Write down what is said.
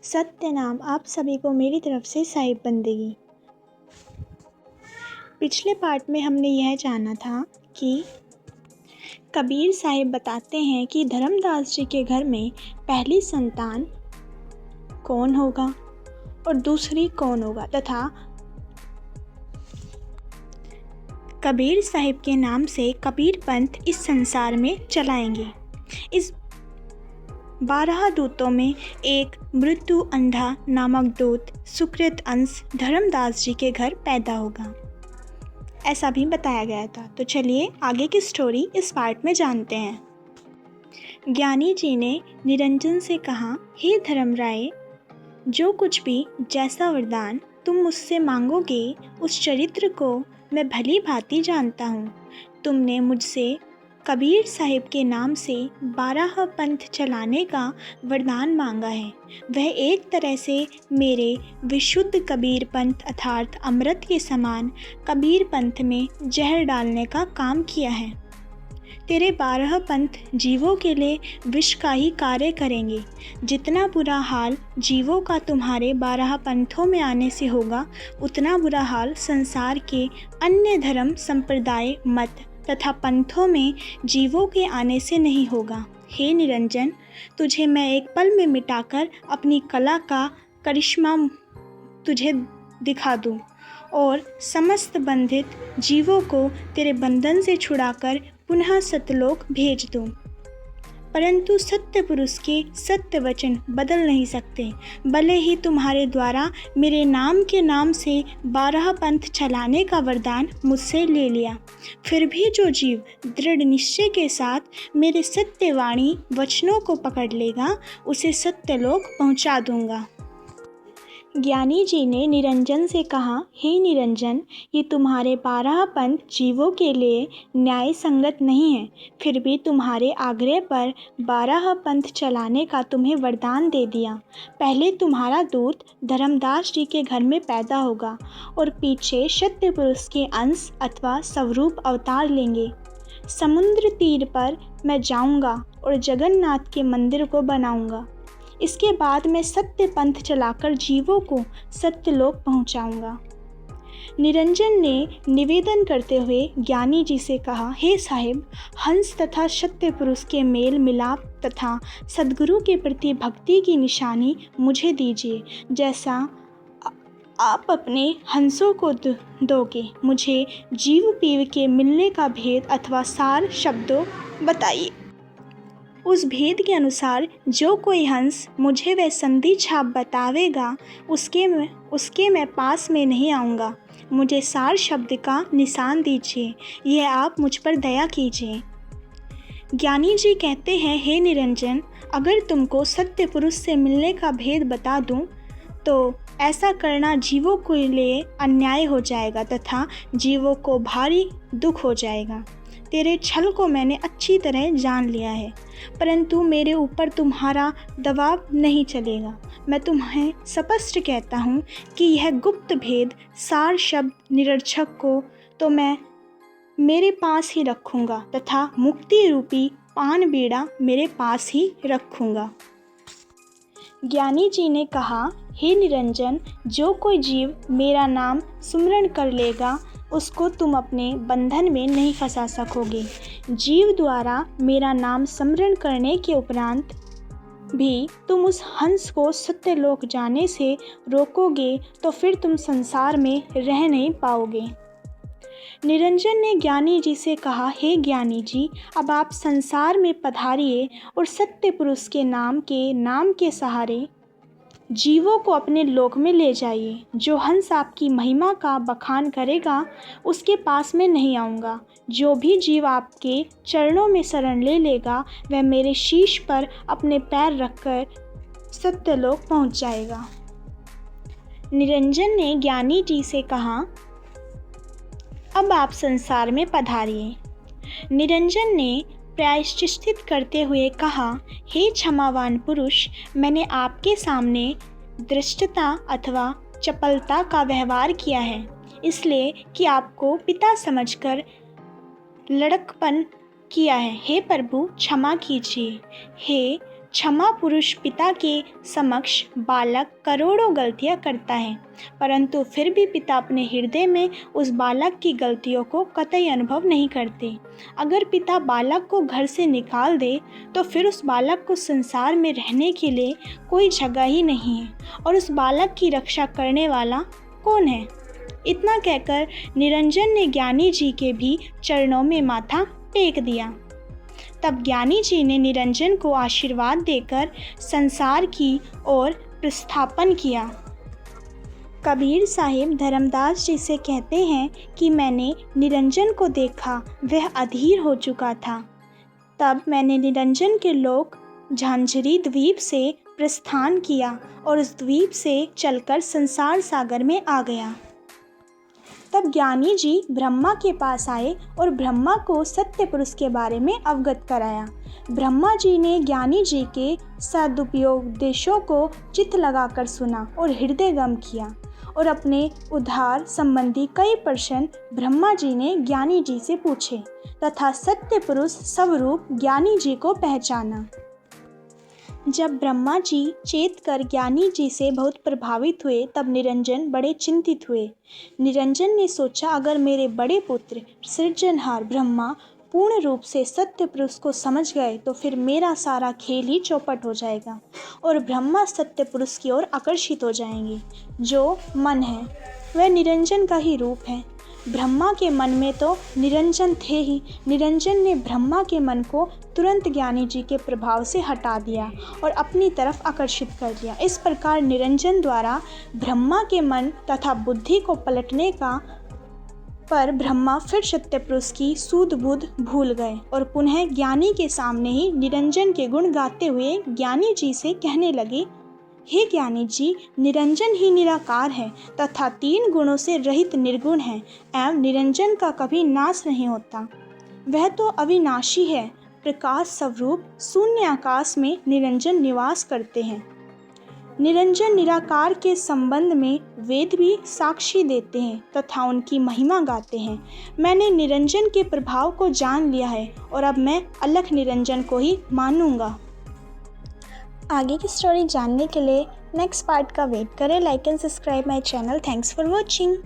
सत्य नाम आप सभी को मेरी तरफ से साहिब बंदगी। पिछले पार्ट में हमने यह जाना था कि कबीर साहिब बताते हैं कि धर्मदास जी के घर में पहली संतान कौन होगा और दूसरी कौन होगा तथा कबीर साहिब के नाम से कबीर पंथ इस संसार में चलाएंगे। इस 12 दूतों में एक मृत्यु अंधा नामक दूत सुकृत अंश धर्मदास जी के घर पैदा होगा, ऐसा भी बताया गया था। तो चलिए आगे की स्टोरी इस पार्ट में जानते हैं। ज्ञानी जी ने निरंजन से कहा, हे धर्मराय, जो कुछ भी जैसा वरदान तुम मुझसे मांगोगे उस चरित्र को मैं भली भांति जानता हूँ। तुमने मुझसे कबीर साहिब के नाम से 12 पंथ चलाने का वरदान मांगा है। वह एक तरह से मेरे विशुद्ध कबीर पंथ अर्थात अमृत के समान कबीर पंथ में जहर डालने का काम किया है। तेरे 12 पंथ जीवों के लिए विष का ही कार्य करेंगे। जितना बुरा हाल जीवों का तुम्हारे 12 पंथों में आने से होगा, उतना बुरा हाल संसार के अन्य धर्म संप्रदाय मत तथा पंथों में जीवों के आने से नहीं होगा। हे निरंजन, तुझे मैं एक पल में मिटाकर अपनी कला का करिश्मा तुझे दिखा दूं और समस्त बंधित जीवों को तेरे बंधन से छुड़ाकर पुनः सतलोक भेज दूं। परंतु सत्य पुरुष के सत्य वचन बदल नहीं सकते। भले ही तुम्हारे द्वारा मेरे नाम के नाम से 12 पंथ चलाने का वरदान मुझसे ले लिया, फिर भी जो जीव दृढ़ निश्चय के साथ मेरे सत्यवाणी वचनों को पकड़ लेगा, उसे सत्यलोक पहुंचा दूंगा। ज्ञानी जी ने निरंजन से कहा, हे निरंजन, ये तुम्हारे 12 पंथ जीवों के लिए न्याय संगत नहीं है। फिर भी तुम्हारे आग्रह पर 12 पंथ चलाने का तुम्हें वरदान दे दिया। पहले तुम्हारा दूत धर्मदास जी के घर में पैदा होगा और पीछे सत्य पुरुष के अंश अथवा स्वरूप अवतार लेंगे। समुद्र तीर पर मैं जाऊंगा और जगन्नाथ के मंदिर को बनाऊंगा। इसके बाद मैं सत्य पंथ चलाकर जीवों को सत्यलोक पहुंचाऊंगा। निरंजन ने निवेदन करते हुए ज्ञानी जी से कहा, हे साहिब, हंस तथा सत्य पुरुष के मेल मिलाप तथा सद्गुरु के प्रति भक्ति की निशानी मुझे दीजिए। जैसा आप अपने हंसों को दोगे, मुझे जीव पीव के मिलने का भेद अथवा सार शब्दों बताइए। उस भेद के अनुसार जो कोई हंस मुझे वह संधि छाप बतावेगा, उसके मैं पास में नहीं आऊँगा। मुझे सार शब्द का निशान दीजिए, यह आप मुझ पर दया कीजिए। ज्ञानी जी कहते हैं, हे निरंजन, अगर तुमको सत्य पुरुष से मिलने का भेद बता दूं, तो ऐसा करना जीवों के लिए अन्याय हो जाएगा तथा जीवों को भारी दुख हो जाएगा। तेरे छल को मैंने अच्छी तरह जान लिया है, परंतु मेरे ऊपर तुम्हारा दबाव नहीं चलेगा। मैं तुम्हें स्पष्ट कहता हूँ कि यह गुप्त भेद सार शब्द निरक्षक को तो मैं मेरे पास ही रखूँगा तथा मुक्ति रूपी पान बीड़ा मेरे पास ही रखूँगा। ज्ञानी जी ने कहा, हे निरंजन, जो कोई जीव मेरा नाम सुमरण कर लेगा, उसको तुम अपने बंधन में नहीं फंसा सकोगे। जीव द्वारा मेरा नाम स्मरण करने के उपरांत भी तुम उस हंस को सत्यलोक जाने से रोकोगे तो फिर तुम संसार में रह नहीं पाओगे। निरंजन ने ज्ञानी जी से कहा, हे ज्ञानी जी, अब आप संसार में पधारिए और सत्य पुरुष के नाम के सहारे जीवों को अपने लोक में ले जाइए। जो हंस आपकी महिमा का बखान करेगा, उसके पास में नहीं आऊँगा। जो भी जीव आपके चरणों में शरण ले लेगा, वह मेरे शीश पर अपने पैर रखकर सत्यलोक पहुँच जाएगा। निरंजन ने ज्ञानी जी से कहा, अब आप संसार में पधारिए। निरंजन ने प्रायश्चित करते हुए कहा, हे क्षमावान पुरुष, मैंने आपके सामने धृष्टता अथवा चपलता का व्यवहार किया है, इसलिए कि आपको पिता समझकर लड़कपन किया है। हे प्रभु, क्षमा कीजिए। हे क्षमा पुरुष पिता के समक्ष बालक करोड़ों गलतियां करता है, परंतु फिर भी पिता अपने हृदय में उस बालक की गलतियों को कतई अनुभव नहीं करते। अगर पिता बालक को घर से निकाल दे तो फिर उस बालक को संसार में रहने के लिए कोई जगह ही नहीं है, और उस बालक की रक्षा करने वाला कौन है? इतना कहकर निरंजन ने ज्ञानी जी के भी चरणों में माथा टेक दिया। तब ज्ञानी जी ने निरंजन को आशीर्वाद देकर संसार की ओर प्रस्थापन किया। कबीर साहिब धर्मदास जी से कहते हैं कि मैंने निरंजन को देखा, वह अधीर हो चुका था। तब मैंने निरंजन के लोक झांझरी द्वीप से प्रस्थान किया और उस द्वीप से चलकर संसार सागर में आ गया। तब ज्ञानी जी ब्रह्मा के पास आए और ब्रह्मा को सत्य पुरुष के बारे में अवगत कराया। ब्रह्मा जी ने ज्ञानी जी के सदुपदेशों को चित्त लगाकर सुना और हृदयगम किया, और अपने उद्धार संबंधी कई प्रश्न ब्रह्मा जी ने ज्ञानी जी से पूछे तथा सत्य पुरुष स्वरूप ज्ञानी जी को पहचाना। जब ब्रह्मा जी चेत कर ज्ञानी जी से बहुत प्रभावित हुए तब निरंजन बड़े चिंतित हुए। निरंजन ने सोचा, अगर मेरे बड़े पुत्र सृजनहार ब्रह्मा पूर्ण रूप से सत्य पुरुष को समझ गए तो फिर मेरा सारा खेल ही चौपट हो जाएगा और ब्रह्मा सत्य पुरुष की ओर आकर्षित हो जाएंगे। जो मन है वह निरंजन का ही रूप है। ब्रह्मा के मन में तो निरंजन थे ही। निरंजन ने ब्रह्मा के मन को तुरंत ज्ञानी जी के प्रभाव से हटा दिया और अपनी तरफ आकर्षित कर लिया। इस प्रकार निरंजन द्वारा ब्रह्मा के मन तथा बुद्धि को पलटने का पर ब्रह्मा फिर सत्य पुरुष की सूध बुध भूल गए और पुनः ज्ञानी के सामने ही निरंजन के गुण गाते हुए ज्ञानी जी से कहने लगे, हे ज्ञानी जी, निरंजन ही निराकार है तथा 3 गुणों से रहित निर्गुण है एवं निरंजन का कभी नाश नहीं होता। वह तो अविनाशी है। प्रकाश स्वरूप शून्य आकाश में निरंजन निवास करते हैं। निरंजन निराकार के संबंध में वेद भी साक्षी देते हैं तथा उनकी महिमा गाते हैं। मैंने निरंजन के प्रभाव को जान लिया है और अब मैं अलख निरंजन को ही मानूंगा। आगे की स्टोरी जानने के लिए नेक्स्ट पार्ट का वेट करें। Like and subscribe my channel. Thanks for watching.